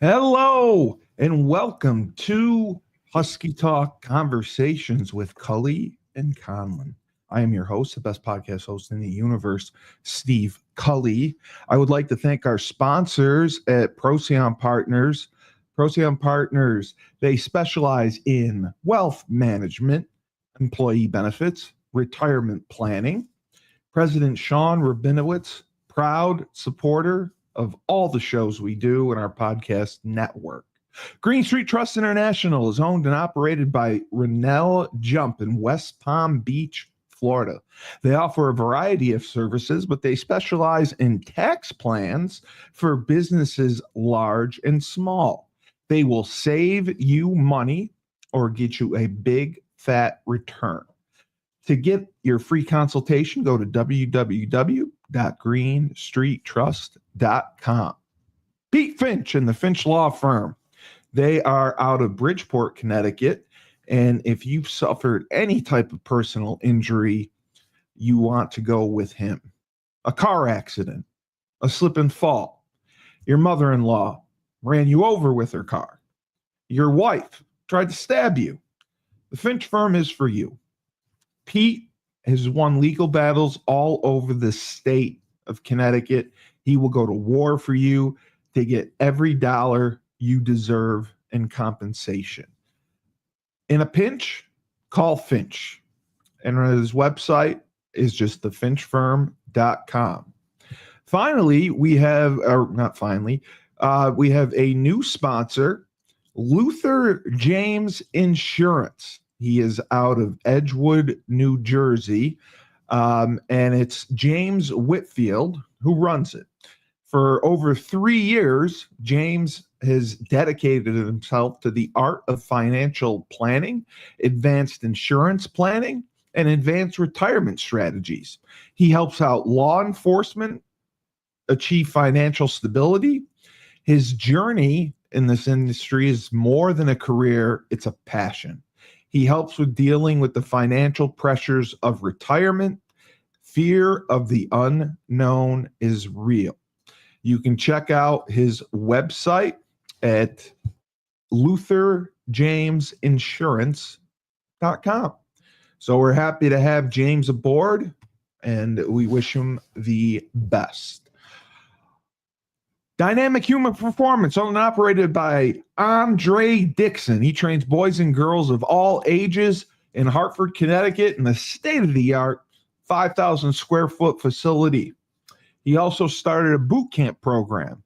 Hello and welcome to Husky Talk Conversations with Cully and Conlon. I am your host, the best podcast host in the universe, Steve Cully. I would like to thank our sponsors at Procyon Partners. Procyon Partners, they specialize in wealth management, employee benefits, retirement planning. President Sean Rabinowitz, proud supporter of all the shows we do in our podcast network. Green Street Trust International is owned and operated by Rennell Jump in West Palm Beach, Florida. They offer a variety of services, but they specialize in tax plans for businesses large and small. They will save you money or get you a big fat return. To get your free consultation, go to www.greenstreettrust.com. Pete Finch and the Finch Law Firm. They are out of Bridgeport, Connecticut. And if you've suffered any type of personal injury, you want to go with him. A car accident, a slip and fall, your mother-in-law ran you over with her car, your wife tried to stab you. The Finch firm is for you. Pete has won legal battles all over the state of Connecticut. He will go to war for you to get every dollar you deserve in compensation. In a pinch, call Finch. And his website is just thefinchfirm.com. Finally, we have a new sponsor, Luther James Insurance. He is out of Edgewood, New Jersey, and it's James Whitfield who runs it. For over 3 years, James has dedicated himself to the art of financial planning, advanced insurance planning, and advanced retirement strategies. He helps out law enforcement achieve financial stability. His journey in this industry is more than a career, it's a passion. He helps with dealing with the financial pressures of retirement. Fear of the unknown is real. You can check out his website at lutherjamesinsurance.com. So we're happy to have James aboard, and we wish him the best. Dynamic Human Performance, owned and operated by Andre Dixon. He trains boys and girls of all ages in Hartford, Connecticut, in the state-of-the-art 5,000 square foot facility. He also started a boot camp program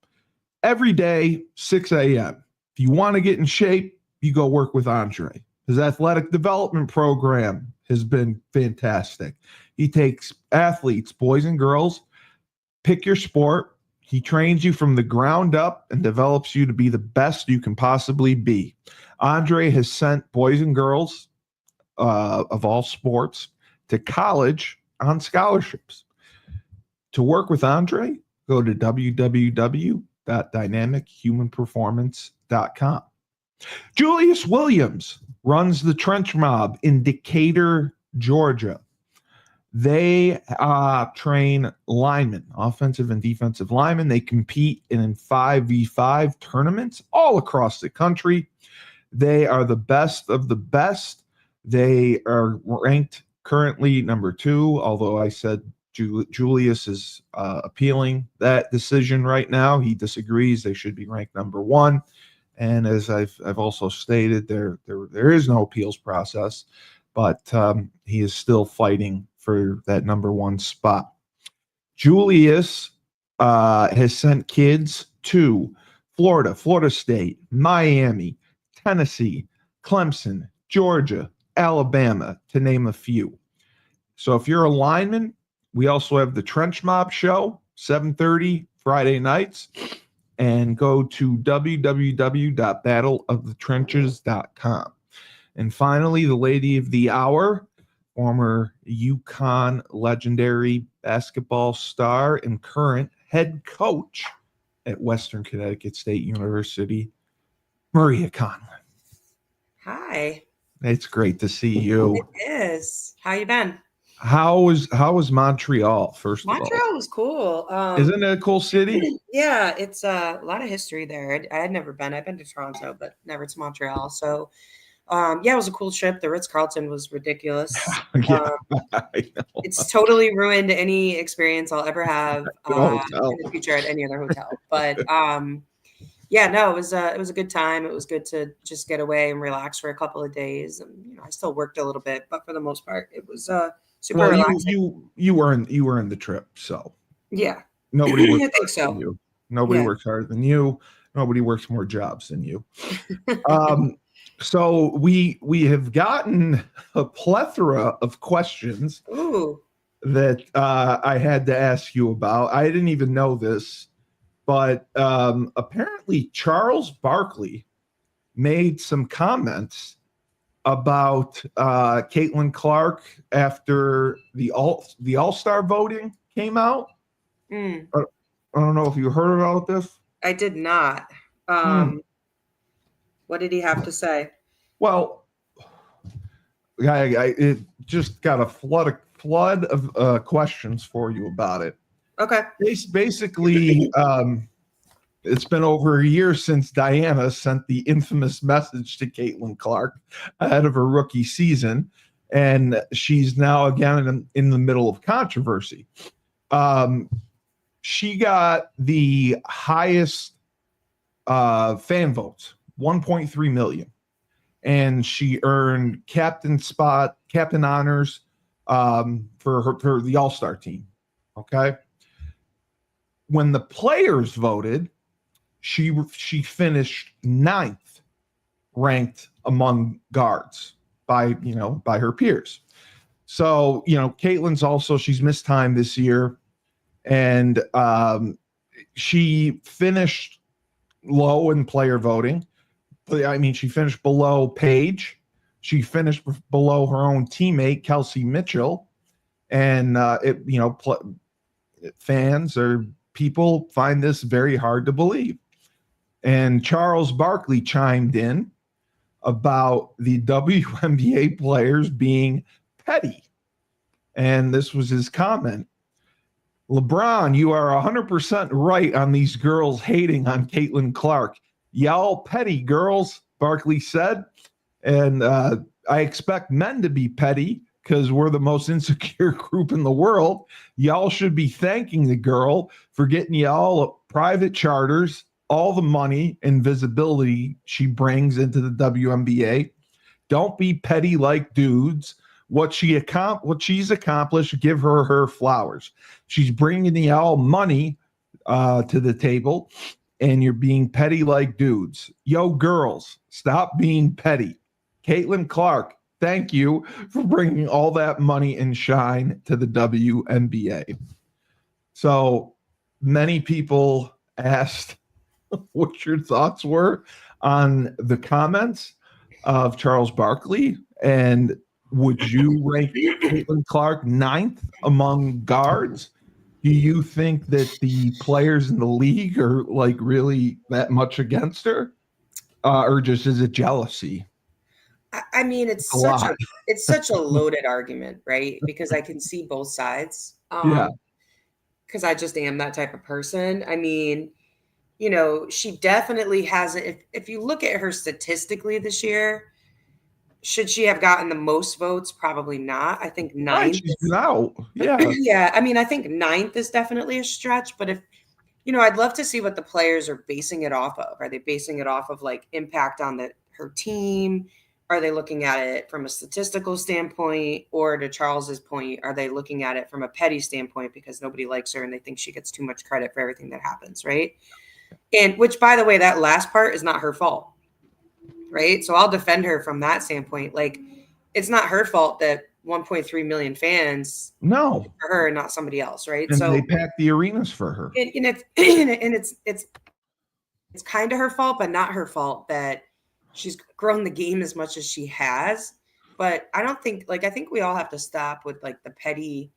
every day, 6 a.m. If you want to get in shape, you go work with Andre. His athletic development program has been fantastic. He takes athletes, boys and girls, pick your sport. He trains you from the ground up and develops you to be the best you can possibly be. Andre has sent boys and girls of all sports to college on scholarships. To work with Andre, go to www.dynamichumanperformance.com. Julius Williams runs the Trench Mob in Decatur, Georgia. They train linemen, offensive and defensive linemen. They compete in 5v5 tournaments all across the country. They are the best of the best. They are ranked currently number 2, although I said Julius is appealing that decision right now. He disagrees. They should be ranked number 1. And as I've also stated, there is no appeals process, but he is still fighting for that number 1 spot. Julius has sent kids to Florida, Florida State, Miami, Tennessee, Clemson, Georgia, Alabama, to name a few. So if you're a lineman, we also have the Trench Mob show, 7:30 Friday nights. And go to www.battleofthetrenches.com. And finally, the lady of the hour, former UConn legendary basketball star and current head coach at Western Connecticut State University, Maria Conlon. Hi. It's great to see you. It is. How you been? How was Montreal, first of all? Montreal was cool. Isn't it a cool city? Yeah, it's a lot of history there. I had never been. I've been to Toronto, but never to Montreal. So, yeah, it was a cool trip. The Ritz-Carlton was ridiculous. Yeah, Um, I know. it's totally ruined any experience I'll ever have Good hotel. in the future at any other hotel. But yeah, no, it was a good time. It was good to just get away and relax for a couple of days. And I still worked a little bit, but for the most part, it was super Well, relaxing. you were in the trip, so Yeah, nobody works I think harder than so. you. Nobody Yeah. works harder than you. Nobody works more jobs than you. Um, so we have gotten a plethora of questions Ooh. that I had to ask you about. I didn't even know this, but apparently Charles Barkley made some comments about Caitlin Clark after the All-Star voting came out. Mm, I don't know if you heard about this. I did not. Hmm. Um, what did he have to say? Well, it just got a flood of questions for you about it. Okay. Basically, it's been over a year since Diana sent the infamous message to Caitlin Clark ahead of her rookie season, and she's now again in the middle of controversy. Um, she got the highest fan votes, 1.3 million, and she earned captain honors for the All Star team. Okay, when the players voted, she finished ninth ranked among guards by her peers. So Caitlin's also she's missed time this year, and she finished low in player voting. I mean, she finished below Paige. She finished below her own teammate Kelsey Mitchell, and fans or people find this very hard to believe. And Charles Barkley chimed in about the WNBA players being petty. And this was his comment. LeBron, you are 100% right on these girls hating on Caitlin Clark. Y'all petty girls, Barkley said. And I expect men to be petty because we're the most insecure group in the world. Y'all should be thanking the girl for getting y'all private charters, all the money and visibility she brings into the WNBA. Don't be petty like dudes. What she's accomplished, give her flowers. She's bringing y'all money to the table, and you're being petty like dudes. Yo, girls, stop being petty. Caitlin Clark, thank you for bringing all that money and shine to the WNBA. So many people asked what your thoughts were on the comments of Charles Barkley, and would you rank Caitlin Clark ninth among guards? Do you think that the players in the league are like really that much against her, or just is it jealousy? I mean, A lot. it's such a loaded argument, right? Because I can see both sides. Yeah, Because I just am that type of person. I mean, she definitely hasn't. If you look at her statistically this year, should she have gotten the most votes? Probably not. I think right. ninth She's been is, out. Yeah, yeah, I mean, I think ninth is definitely a stretch, but if, I'd love to see what the players are basing it off of. Are they basing it off of like impact on her team? Are they looking at it from a statistical standpoint? Or to Charles's point, are they looking at it from a petty standpoint because nobody likes her and they think she gets too much credit for everything that happens, right? And which, by the way, that last part is not her fault, right? So I'll defend her from that standpoint. Like, it's not her fault that 1.3 million fans no, for her and not somebody else, right? and they So, packed the arenas for her. and it's kind of her fault, but not her fault that she's grown the game as much as she has. But I don't think I think we all have to stop with like the petty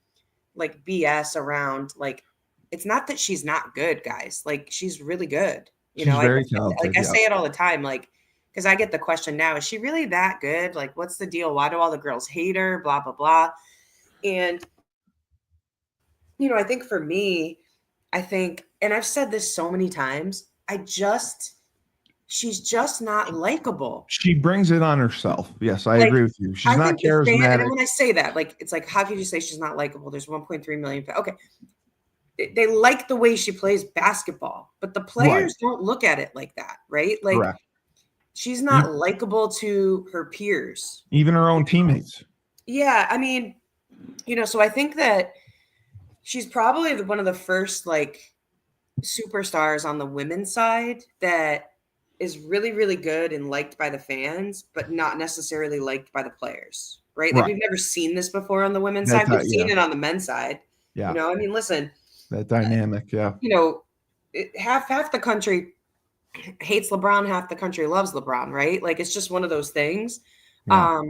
like BS around like it's not that she's not good, guys. Like she's really good. She's very talented. I Yeah, say it all the time, like because I get the question now: is she really that good? Like, what's the deal? Why do all the girls hate her? Blah blah blah. And, I think for me, and I've said this so many times, she's just not likable. She brings it on herself. Yes, I Like, agree with you. She's I not think the fan, and charismatic. then when I say that, like, it's like, how could you say she's not likable? There's 1.3 million. Okay. They like the way she plays basketball, but the Right. players don't look at it like that, right? Like, Correct. she's E- not likable to her peers. Even her own teammates. Yeah, I mean, so I think that she's probably one of the first like superstars on the women's side that is really, really good and liked by the fans, but not necessarily liked by the players, right? Like Right. we've never seen this before on the women's That, side. We've yeah. seen it on the men's side. Yeah. I mean, listen, That dynamic. Yeah. half the country hates LeBron, half the country loves LeBron, right? Like it's just one of those things. Yeah.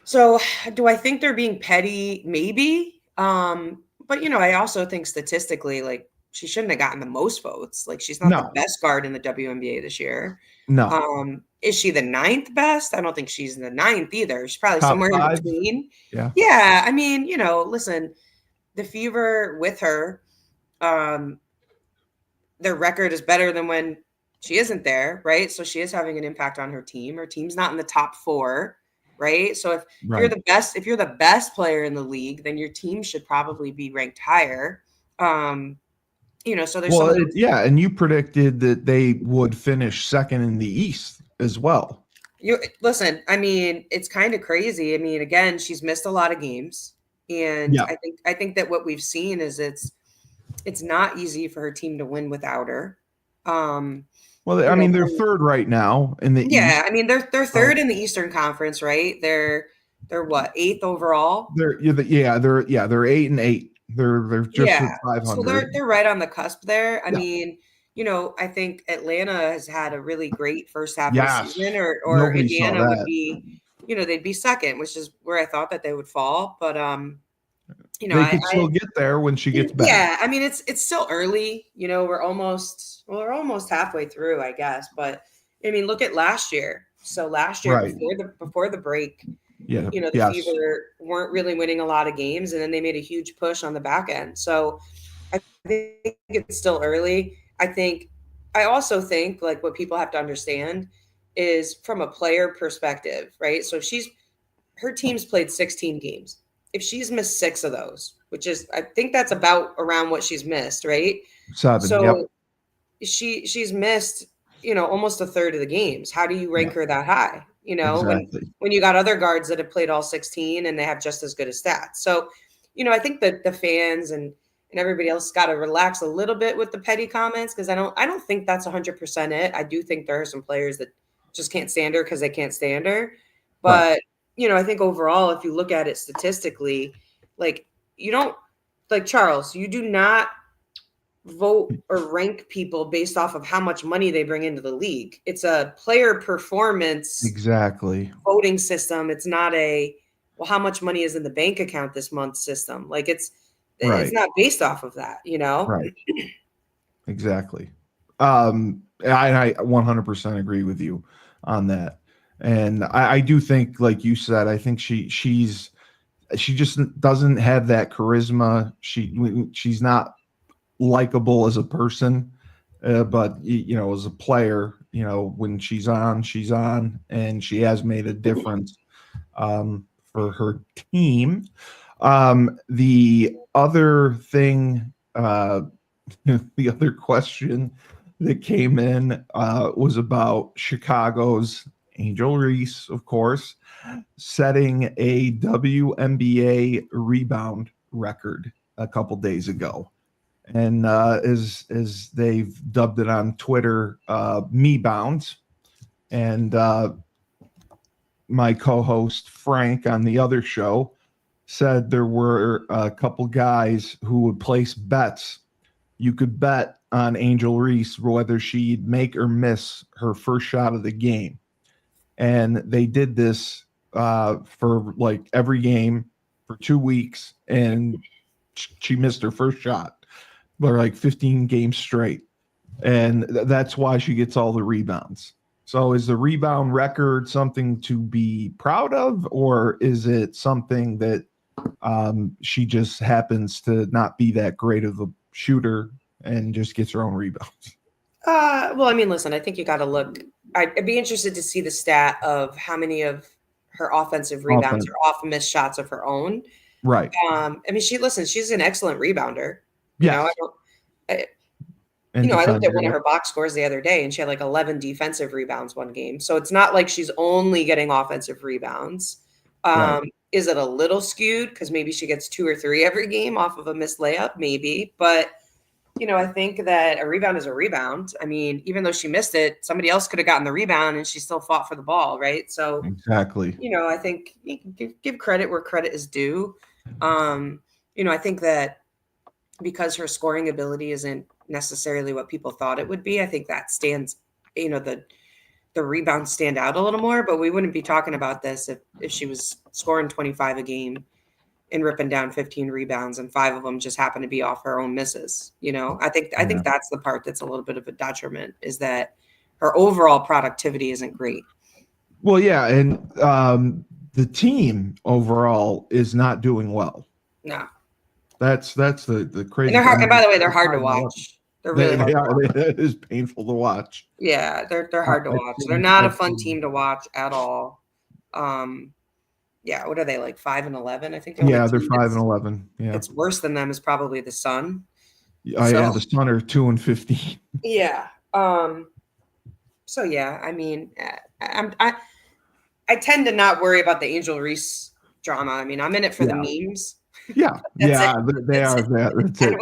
So do I think they're being petty? Maybe. But I also think statistically, like she shouldn't have gotten the most votes. Like she's not the No. best guard in the WNBA this year. No. Is she the ninth best? I don't think she's the ninth either. She's probably Top somewhere in 5. between. Yeah. Yeah. I mean, listen, the Fever with her, their record is better than when she isn't there, right? So she is having an impact on her team. Her team's not in the top 4, right? So if you're the best player in the league, then your team should probably be ranked higher. So there's and you predicted that they would finish second in the East as well. Listen, I mean, it's kind of crazy. I mean, again, she's missed a lot of games, and I think that what we've seen is it's not easy for her team to win without her. Well, I mean, they're third right now in the East. Yeah, I mean, they're third in the Eastern Conference, right? They're what, 8th overall? They're 8-8. They're just at 500. So they're right on the cusp there. I mean, I think Atlanta has had a really great first half of the season, or Nobody Indiana would be, they'd be second, which is where I thought that they would fall. But they could still get there when she gets back. Yeah, I mean it's still early. We're almost halfway through, I guess. But I mean, look at last year. So last year before the break, the Fever weren't really winning a lot of games, and then they made a huge push on the back end. So I think it's still early. I also think like what people have to understand is from a player perspective, right? So her team's played 16 games. If she's missed 6 of those, which is, I think that's about around what she's missed, right? 7. So she's missed, almost a third of the games. How do you rank her that high? Exactly. When you got other guards that have played all 16 and they have just as good a stats. So, I think that the fans and everybody else got to relax a little bit with the petty comments, because I don't think that's 100% it. I do think there are some players that just can't stand her because they can't stand her, but. I think overall, if you look at it statistically, like you don't like Charles, you do not vote or rank people based off of how much money they bring into the league. It's a player performance voting system. It's not how much money is in the bank account this month system. Like it's not based off of that, Right. Exactly. I 100% agree with you on that. And I do think, like you said, I think she just doesn't have that charisma. She's not likable as a person, but as a player, when she's on, and she has made a difference for her team. The other thing, the other question that came in was about Chicago's Angel Reese, of course, setting a WNBA rebound record a couple days ago. And as they've dubbed it on Twitter, me bounds. And my co-host Frank on the other show said there were a couple guys who would place bets. You could bet on Angel Reese whether she'd make or miss her first shot of the game. And they did this for like every game for 2 weeks, and she missed her first shot for like 15 games straight. And that's why she gets all the rebounds. So is the rebound record something to be proud of, or is it something that She just happens to not be that great of a shooter and just gets her own rebounds. Well, I mean, listen, I think you got to look. I'd be interested to see the stat of how many of her offensive rebounds are off missed shots of her own. Right. I mean, she's an excellent rebounder. You know, Yes. I looked at one of her box scores the other day and she had like 11 defensive rebounds one game. So it's not like she's only getting offensive rebounds. Right. Is it a little skewed? Because maybe she gets 2 or 3 every game off of a missed layup, maybe. But, I think that a rebound is a rebound. I mean, even though she missed it, somebody else could have gotten the rebound and she still fought for the ball, right? So, exactly. I think you can give credit where credit is due. I think that because her scoring ability isn't necessarily what people thought it would be, I think that stands, the rebounds stand out a little more, but we wouldn't be talking about this if she was scoring 25 a game and ripping down 15 rebounds and 5 of them just happen to be off her own misses. I think that's the part that's a little bit of a detriment, is that her overall productivity isn't great. Well, yeah, and the team overall is not doing well. No. That's the crazy. And by the way, they're hard to watch. They're really hard to watch. It is painful to watch. Yeah, they're hard to watch. They're not a fun team to watch at all. Yeah, what are they, like 5-11? I think they're 5-11. Yeah, it's worse than them is probably the Sun. Yeah, the Sun are 2-15. Yeah. So yeah, I mean, I tend to not worry about the Angel Reese drama. I mean, I'm in it for the memes. Yeah, they are. That's it.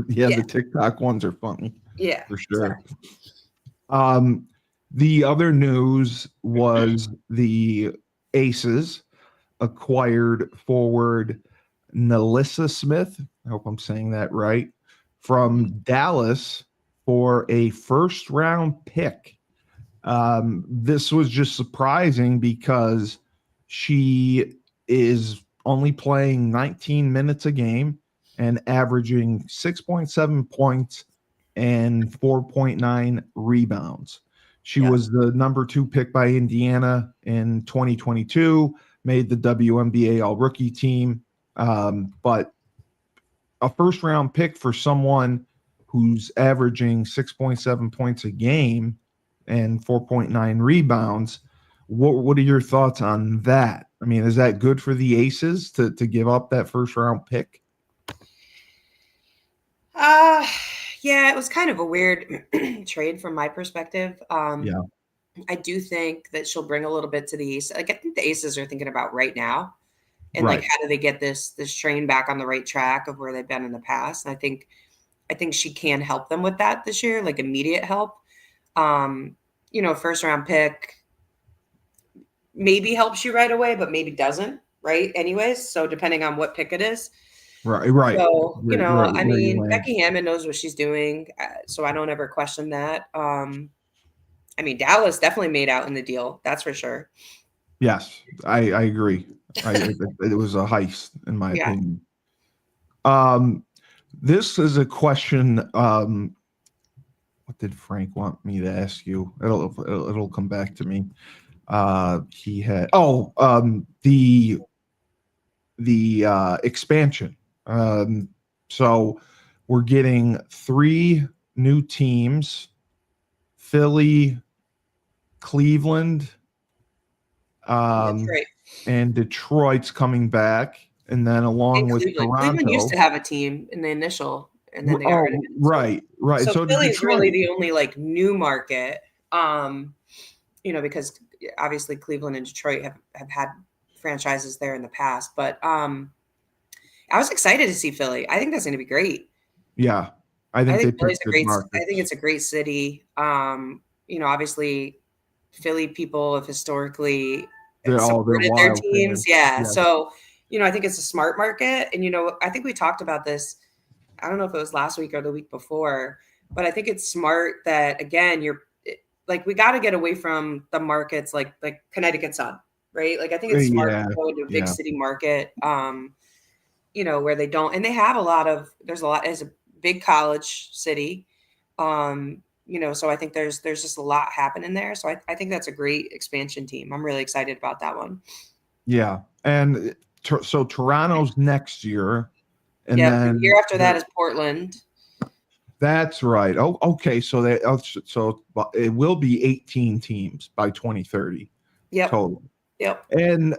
The TikTok ones are funny. Yeah, for sure. Exactly. The other news was the Aces acquired forward Nalissa Smith, I hope I'm saying that right, from Dallas for a first-round pick. This was just surprising because she is only playing 19 minutes a game and averaging 6.7 points and 4.9 rebounds. She was the number 2 pick by Indiana in 2022, made the WNBA all-rookie team. But a first-round pick for someone who's averaging 6.7 points a game and 4.9 rebounds, what are your thoughts on that? I mean, is that good for the Aces to give up that first-round pick? Yeah, it was kind of a weird trade from my perspective. I do think that she'll bring a little bit to the Aces. Like, I think the Aces are thinking about right now, and like, how do they get this train back on the right track of where they've been in the past? And I think she can help them with that this year, like immediate help. First round pick maybe helps you right away, but maybe doesn't, right? Anyways, so depending on what pick it is. Right. So, I mean, Becky Hammond knows what she's doing, so I don't ever question that. I mean, Dallas definitely made out in the deal. That's for sure. Yes, I agree. It was a heist, in my opinion. This is a question. What did Frank want me to ask you? It'll come back to me. He had the expansion. So we're getting 3 new teams: Philly, Cleveland, and Detroit's coming back, and then along with Toronto. Cleveland used to have a team in the initial, and then they got rid of it. Right. So Philly's really the only like new market, because obviously Cleveland and Detroit have had franchises there in the past. But I was excited to see Philly. I think that's going to be great. Yeah, I think Philly's a great. I think it's a great city. Obviously, Philly people have historically supported their teams. Yeah. So, I think it's a smart market. And, I think we talked about this. I don't know if it was last week or the week before, but I think it's smart that, again, we got to get away from the markets like Connecticut Sun, right? Like, I think it's smart to go into a big city market, where they don't, and they have it's a big college city. So I think there's just a lot happening there. So I think that's a great expansion team. I'm really excited about that one. Yeah. And So Toronto's next year, and Yep. The then year after that is Portland. that's right. Oh, okay. So it will be 18 teams by 2030 Yep. total. Yep. And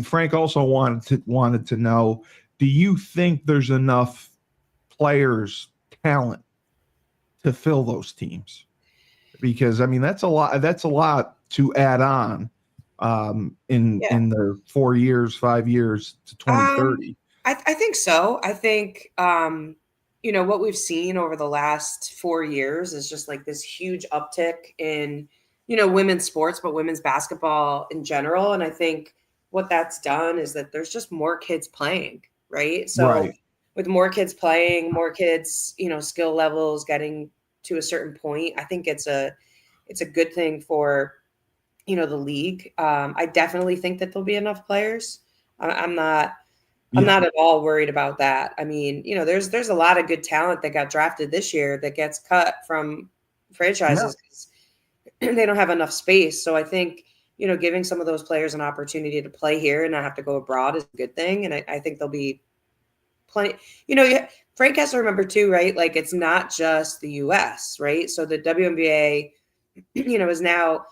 Frank also wanted to know: do you think there's enough players, talent, to fill those teams? Because I mean, that's a lot. That's a lot to add on Yeah. in the 4 years, 5 years to 2030. I think so. I think what we've seen over the last 4 years is just like this huge uptick in women's sports, but women's basketball in general. And I think what that's done is that there's just more kids playing, right? So Right. with more kids playing, more kids, skill levels getting to a certain point, I think it's a good thing for the league. I definitely think that there'll be enough players. I'm not. I'm Yeah. not at all worried about that. I mean, there's a lot of good talent that got drafted this year that gets cut from franchises because they don't have enough space. So I think, giving some of those players an opportunity to play here and not have to go abroad is a good thing. And I think there'll be plenty, Frank has to remember too, right? Like it's not just the US, right? So the WNBA, is now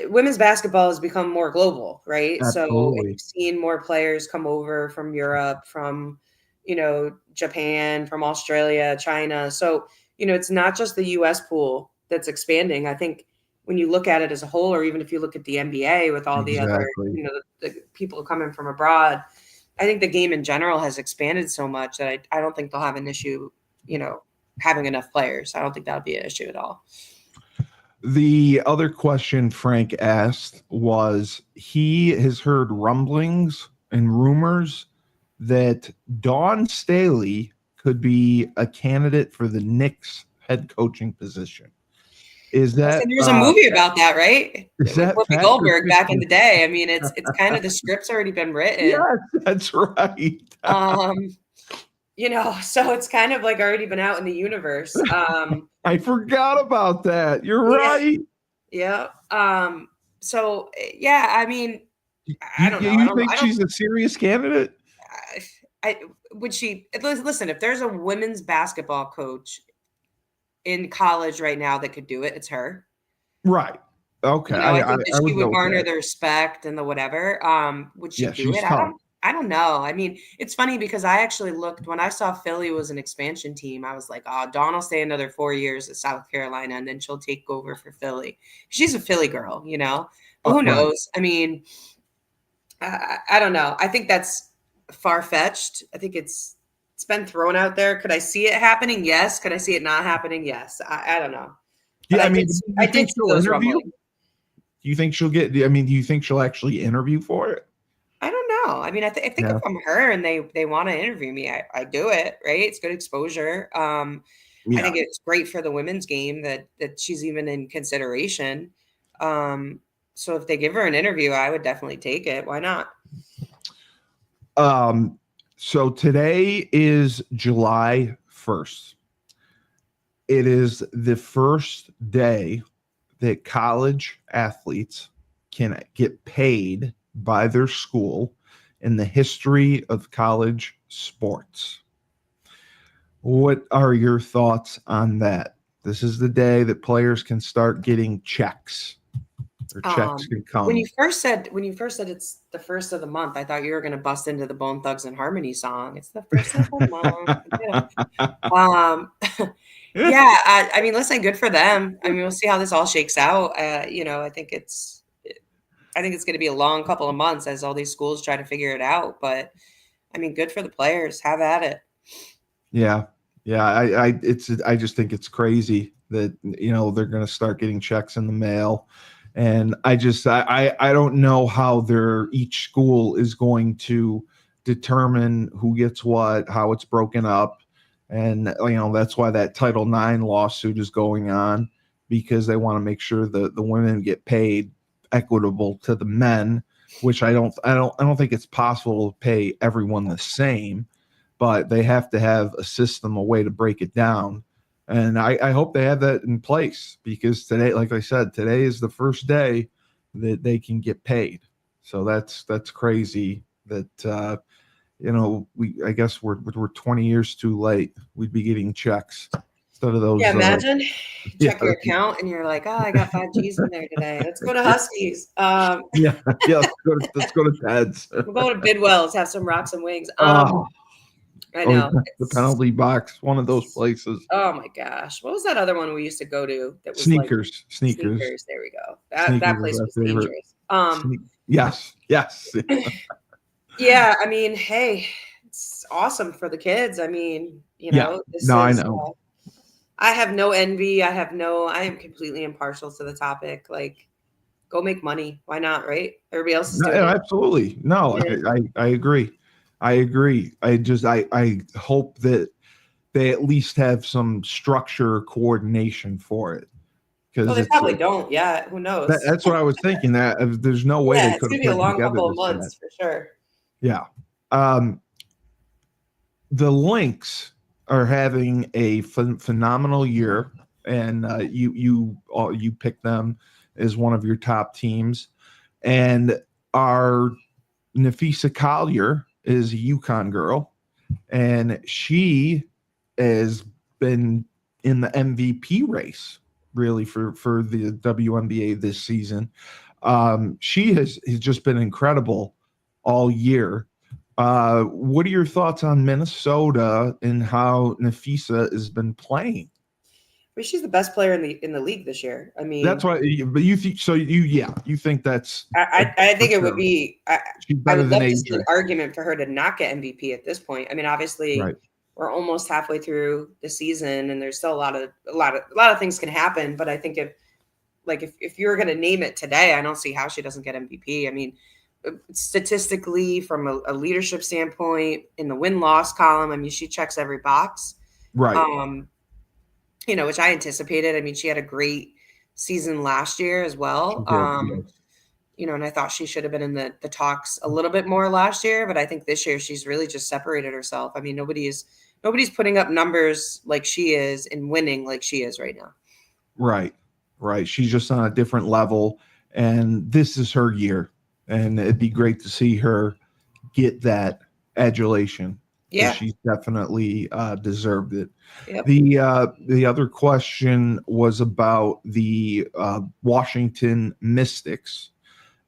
women's basketball has become more global, right? So Absolutely. you've seen more players come over from Europe, from, Japan, from Australia, China. So, it's not just the US pool that's expanding. I think when you look at it as a whole, or even if you look at the NBA with all the other, Exactly. the people coming from abroad, I think the game in general has expanded so much that I don't think they'll have an issue, having enough players. I don't think that'll be an issue at all. The other question Frank asked was he has heard rumblings and rumors that Dawn Staley could be a candidate for the Knicks head coaching position. Is Listen, that there's a movie about that, right? is With that Whoopi fact or Goldberg back in the fiction? day. I mean, it's kind of the script's already been written. Yes, that's right. Um, so it's kind of like already been out in the universe. I forgot about that. You're Yeah, right. yeah. So yeah, I mean, I don't know. You think she's a serious candidate? I would she listen, if there's a women's basketball coach in college right now that could do it, it's her. Right. Okay. I think that I she would go would with garner that. the respect and the whatever. Would she Yeah, do she's it? tough. I don't know. I mean, it's funny because I actually looked when I saw Philly was an expansion team. I was like, oh, Dawn will stay another 4 years at South Carolina and then she'll take over for Philly. She's a Philly girl, But who Right. knows? I mean, I don't know. I think that's far fetched. I think it's been thrown out there. Could I see it happening? Yes. Could I see it not happening? Yes. I don't know. But Yeah, I mean, do I you did think see she'll those interview? rumblings. Do you think she'll get? I mean, do you think she'll actually interview for it? I don't know. I mean, I think if Yeah. I'm her and they want to interview me, I do it, right? It's good exposure. I think Yeah. it's great for the women's game that she's even in consideration. So if they give her an interview, I would definitely take it. Why not? So today is July 1st. It is the first day that college athletes can get paid by their school in the history of college sports. What are your thoughts on that? This is the day that players can start getting checks, or checks can When come. you first said it's the first of the month, I thought you were going to bust into the Bone Thugs and Harmony song. It's the first of the month. Um, yeah, I mean, listen, good for them. I mean, we'll see how this all shakes out. I think it's going to be a long couple of months as all these schools try to figure it out. But I mean, good for the players. Have at it. Yeah. Yeah. I just think it's crazy that, they're going to start getting checks in the mail. And I don't know how each school is going to determine who gets what, how it's broken up. And, that's why that Title IX lawsuit is going on, because they want to make sure that the women get paid equitable to the men, which I don't think it's possible to pay everyone the same, but they have to have a system, a way to break it down. And I hope they have that in place, because today, like I said, today is the first day that they can get paid. So that's crazy that I guess we're 20 years too late. We'd be getting checks instead of those. Yeah, imagine check Yeah. your account and you're like, oh, I got 5 Gs in there today. Let's go to Huskies. Yeah, let's go to Ted's. We'll go to Bidwell's, have some rocks and wings. Oh, I know. the penalty box, one of those places. Oh my gosh. What was that other one we used to go to that was Sneakers. Sneakers. There we go. That Sneakers place is was my favorite. dangerous. Yes. Yeah, I mean, hey, it's awesome for the kids. I mean, I know. I have no envy. I am completely impartial to the topic. Like, go make money. Why not, right? Everybody else is doing it. Absolutely. No, Yeah. I agree. I hope that they at least have some structure coordination for it. Well, they probably don't yet. Who knows? That's what I was thinking. That there's no way they it's could gonna be a long couple of months for sure. Yeah. The Lynx are having a phenomenal year, and you picked them as one of your top teams, and our Nafisa Collier is a UConn girl, and she has been in the MVP race really for the WNBA this season. She has just been incredible all year. What are your thoughts on Minnesota and how Nafisa has been playing? I mean, she's the best player in the league this year. I mean, that's why. But you think so? You think that's? I think it would be. I would love to see an argument for her to not get MVP at this point. I mean, obviously, we're almost halfway through the season, and there's still a lot of things can happen. But I think if you were going to name it today, I don't see how she doesn't get MVP. I mean, statistically, from a leadership standpoint, in the win-loss column, I mean, she checks every box. Right. Which I anticipated. I mean, she had a great season last year as well. Yes. And I thought she should have been in the talks a little bit more last year, but I think this year she's really just separated herself. I mean, nobody's putting up numbers like she is and winning like she is right now. Right. She's just on a different level, and this is her year, and it'd be great to see her get that adulation. Yeah, she's definitely deserved it. Yep. The other question was about the Washington Mystics.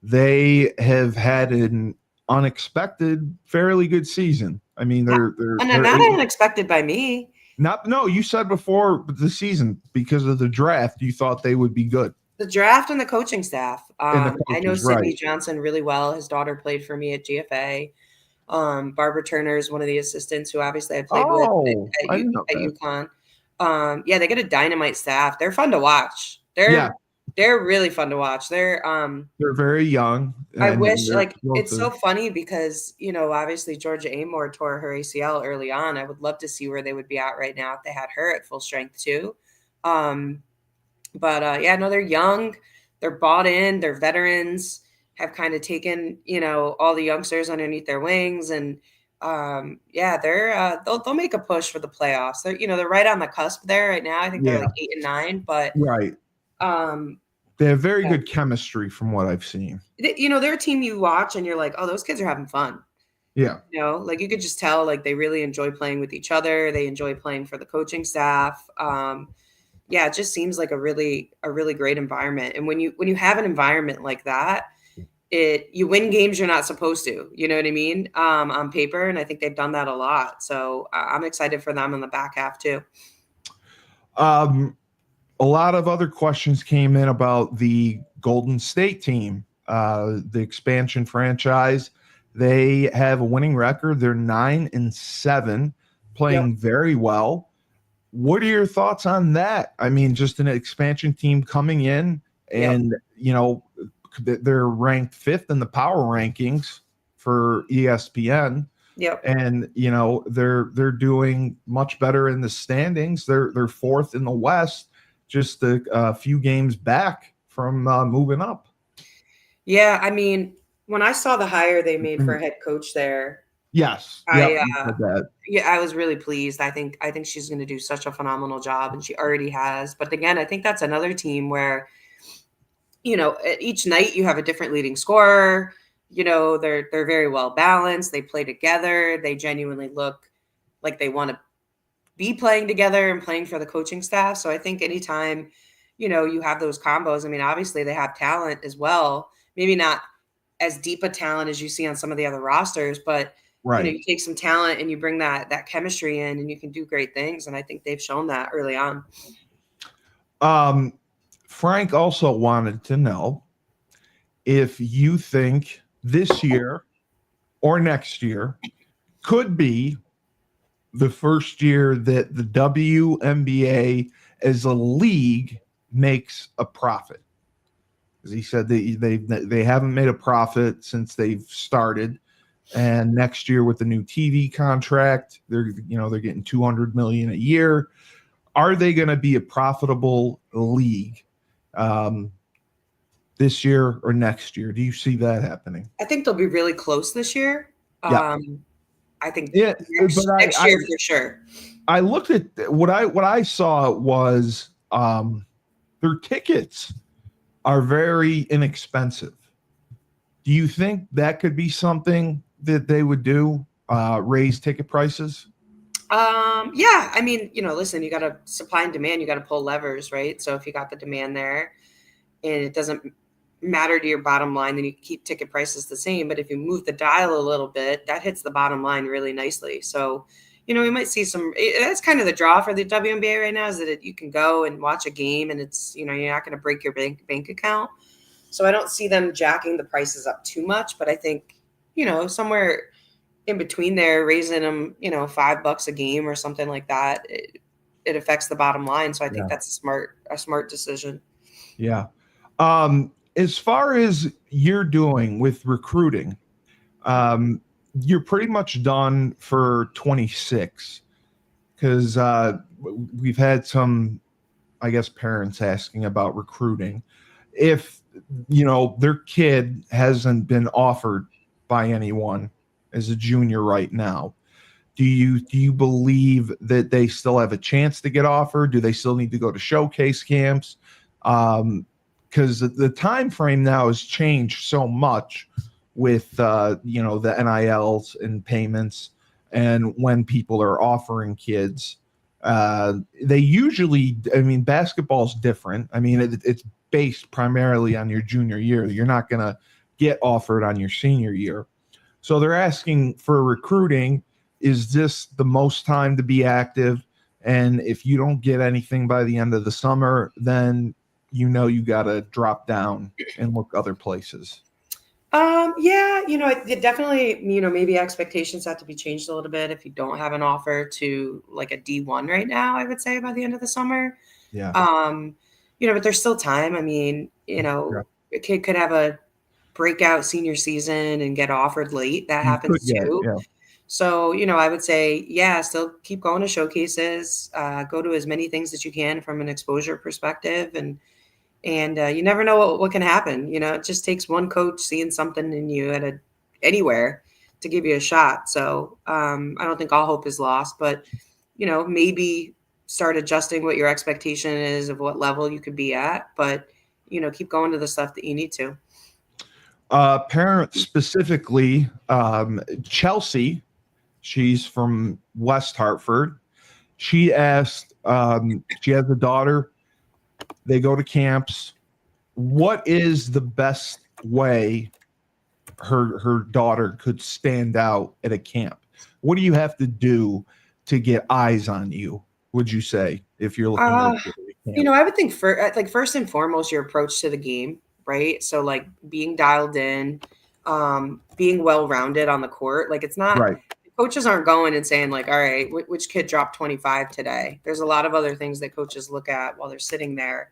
They have had an unexpected, fairly good season. I mean, they're not unexpected by me. No, you said before the season because of the draft, you thought they would be good. The draft and the coaching staff. I know Sydney Johnson really well. His daughter played for me at GFA. Barbara Turner is one of the assistants who obviously I played with at UConn. They get a dynamite staff. They're fun to watch. They're really fun to watch. They're very young. I wish it's so funny because obviously Georgia Amor tore her ACL early on. I would love to see where they would be at right now if they had her at full strength too. They're young, they're bought in, they're veterans, have kind of taken all the youngsters underneath their wings, and they'll make a push for the playoffs. They're right on the cusp there right now. I think they're like 8 and 9, but they have very good chemistry from what I've seen. They're a team you watch and you're like, oh, those kids are having fun. Yeah. You could just tell they really enjoy playing with each other. They enjoy playing for the coaching staff. It just seems like a really great environment. And when you have an environment like that, you win games you're not supposed to, you know what I mean? On paper. And I think they've done that a lot. So I'm excited for them in the back half too. A lot of other questions came in about the Golden State team, the expansion franchise. They have a winning record. They're 9-7, playing very well. What are your thoughts on that? I mean, just an expansion team coming in and, they're ranked 5th in the power rankings for ESPN. Yep. And, they're doing much better in the standings. They're 4th in the West, just a few games back from moving up. Yeah. I mean, when I saw the hire they made for head coach there. Yes. I was really pleased. I think she's going to do such a phenomenal job, and she already has. But again, I think that's another team where, each night you have a different leading scorer. they're very well balanced. They play together. They genuinely look like they want to be playing together and playing for the coaching staff. So I think anytime, you have those combos, I mean, obviously they have talent as well. Maybe not as deep a talent as you see on some of the other rosters, but Right. you take some talent and you bring that chemistry in and you can do great things. And I think they've shown that early on. Frank also wanted to know if you think this year or next year could be the first year that the WNBA as a league makes a profit. As he said, they haven't made a profit since they've started, and next year with the new TV contract, they're getting $200 million a year. Are they going to be a profitable league this year or next year? Do you see that happening? I think they'll be really close this year. Yeah. I think But next year for sure. I looked at what I saw was their tickets are very inexpensive. Do you think that could be something that they would do? Raise ticket prices? Yeah, I mean, listen, you got to supply and demand, you got to pull levers, right? So if you got the demand there and it doesn't matter to your bottom line, then you keep ticket prices the same. But if you move the dial a little bit, that hits the bottom line really nicely. So, we might see that's kind of the draw for the WNBA right now, is that you can go and watch a game and it's, you're not going to break your bank account. So I don't see them jacking the prices up too much, but I think, somewhere in between there, raising them, $5 a game or something like that, it affects the bottom line. So I think that's a smart decision. Yeah. As far as you're doing with recruiting, you're pretty much done for 26, because we've had some, I guess, parents asking about recruiting. If their kid hasn't been offered by anyone as a junior right now, do you believe that they still have a chance to get offered? Do they still need to go to showcase camps? Because the time frame now has changed so much with the NILs and payments, and when people are offering kids, they usually, I mean, basketball's different. I mean, it's based primarily on your junior year. You're not going to get offered on your senior year. So they're asking for recruiting. Is this the most time to be active? And if you don't get anything by the end of the summer, then you got to drop down and look other places. Yeah, it definitely, maybe expectations have to be changed a little bit if you don't have an offer to like a D1 right now, I would say by the end of the summer. Yeah. But there's still time. I mean, a kid could have a breakout senior season and get offered late. That happens too. Yeah. So, I would say, yeah, still keep going to showcases, go to as many things as you can from an exposure perspective. And you never know what can happen. It just takes one coach seeing something in you anywhere to give you a shot. So I don't think all hope is lost, but, maybe start adjusting what your expectation is of what level you could be at, but, keep going to the stuff that you need to. Parents specifically, Chelsea, she's from West Hartford. She asked, she has a daughter. They go to camps. What is the best way her daughter could stand out at a camp? What do you have to do to get eyes on you, would you say, if you're looking at a camp? I would think first and foremost, your approach to the game, right? So like being dialed in, being well-rounded on the court. Like it's not right. Coaches aren't going and saying like, all right, which kid dropped 25 today? There's a lot of other things that coaches look at while they're sitting there,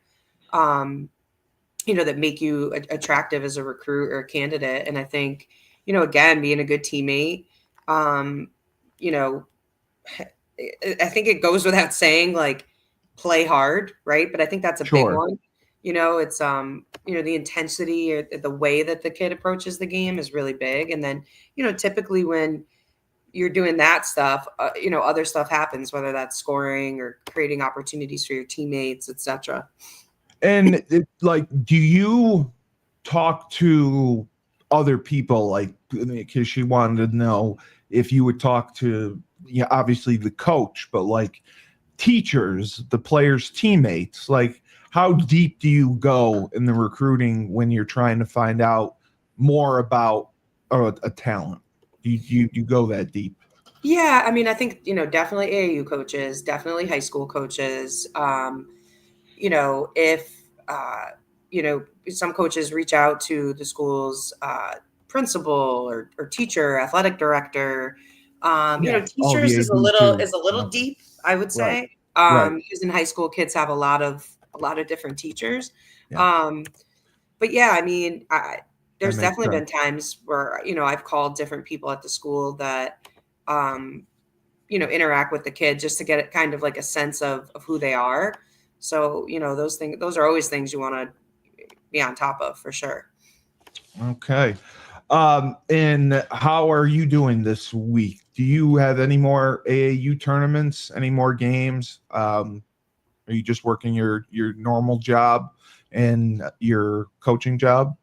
that make you attractive as a recruit or a candidate. And I think, again, being a good teammate, I think it goes without saying, like, play hard, right? But I think that's a big one. It's, the intensity or the way that the kid approaches the game is really big. And then, typically when you're doing that stuff, other stuff happens, whether that's scoring or creating opportunities for your teammates, etc. And do you talk to other people, like, because she wanted to know if you would talk to, obviously the coach, but like teachers, the players' teammates, like how deep do you go in the recruiting when you're trying to find out more about a talent? Do you go that deep? Yeah, I mean, I think, definitely AAU coaches, definitely high school coaches. If, some coaches reach out to the school's principal or teacher, athletic director. All Teachers the is a AD little too. is a little deep, I would Right. say. Right. Because in high school, kids have a lot of different teachers. Yeah. But yeah, I mean, That there's makes definitely been sense. times where, I've called different people at the school that, interact with the kid just to get kind of like a sense of who they are. So, those are always things you want to be on top of for sure. Okay. And how are you doing this week? Do you have any more AAU tournaments, any more games? Are you just working your normal job and your coaching job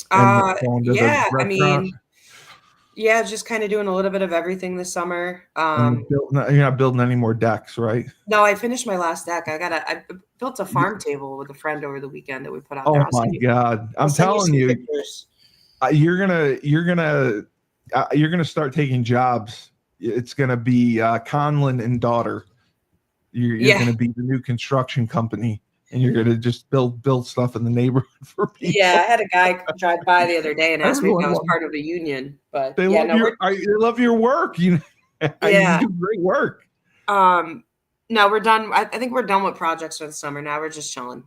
and going to the Yeah, I restaurant? mean, yeah, just kind of doing a little bit of everything this summer. And you're not building any more decks, right? No, I finished my last deck. I built a farm table with a friend over the weekend that we put out there. Oh my God. I'll I'm send you telling some you, pictures. you're gonna start taking jobs. It's gonna be Conlon and daughter. You're Yeah. gonna be the new construction company, and you're gonna just build stuff in the neighborhood for Yeah, I people. had a guy drive by the other day and ask me if I Everyone was loves. part of a union. But They yeah, love no, your. They love your work. You yeah. do great work. No, we're done. I think we're done with projects for the summer. Now we're just chilling.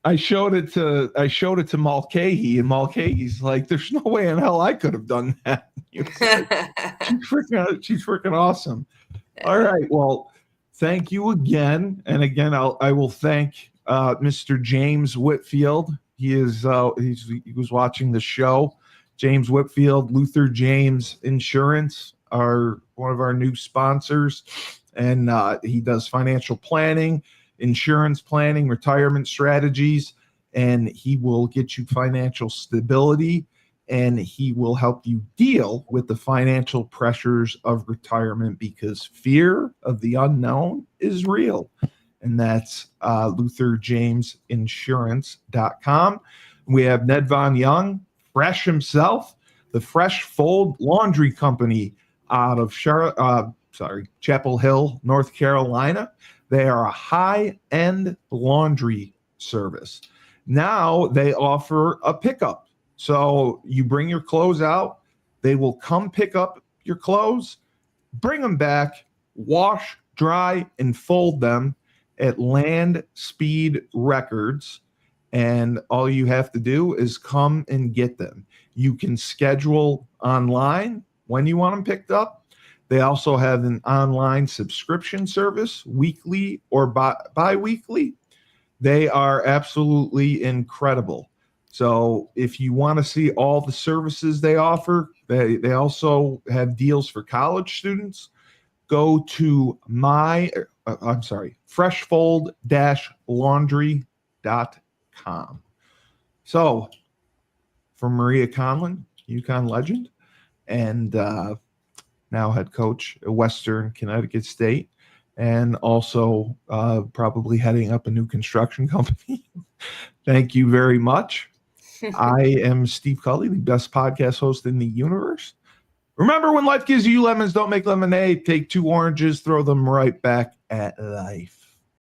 I showed it to Mulcahy, and Mulcahy's like, "There's no way in hell I could have done that." He was like, she's freaking awesome. All right, well, thank you again, and again, I will thank Mr. James Whitfield. He was watching the show. James Whitfield, Luther James Insurance are one of our new sponsors, and he does financial planning, insurance planning, retirement strategies, and he will get you financial stability, and he will help you deal with the financial pressures of retirement, because fear of the unknown is real. And that's LutherJamesInsurance.com. We have Ned Von Young, Fresh himself, the Fresh Fold Laundry Company out of Chapel Hill, North Carolina. They are a high-end laundry service. Now they offer a pickup. So you bring your clothes out, they will come pick up your clothes, bring them back, wash, dry, and fold them at Land Speed Records. And all you have to do is come and get them. You can schedule online when you want them picked up. They also have an online subscription service, weekly or bi-weekly. They are absolutely incredible. So if you want to see all the services they offer, they also have deals for college students. Go to freshfold-laundry.com. So for Maria Conlon, UConn legend, and now head coach at Western Connecticut State, and also probably heading up a new construction company. Thank you very much. I am Steve Cully, the best podcast host in the universe. Remember, when life gives you lemons, don't make lemonade. Take 2 oranges, throw them right back at life.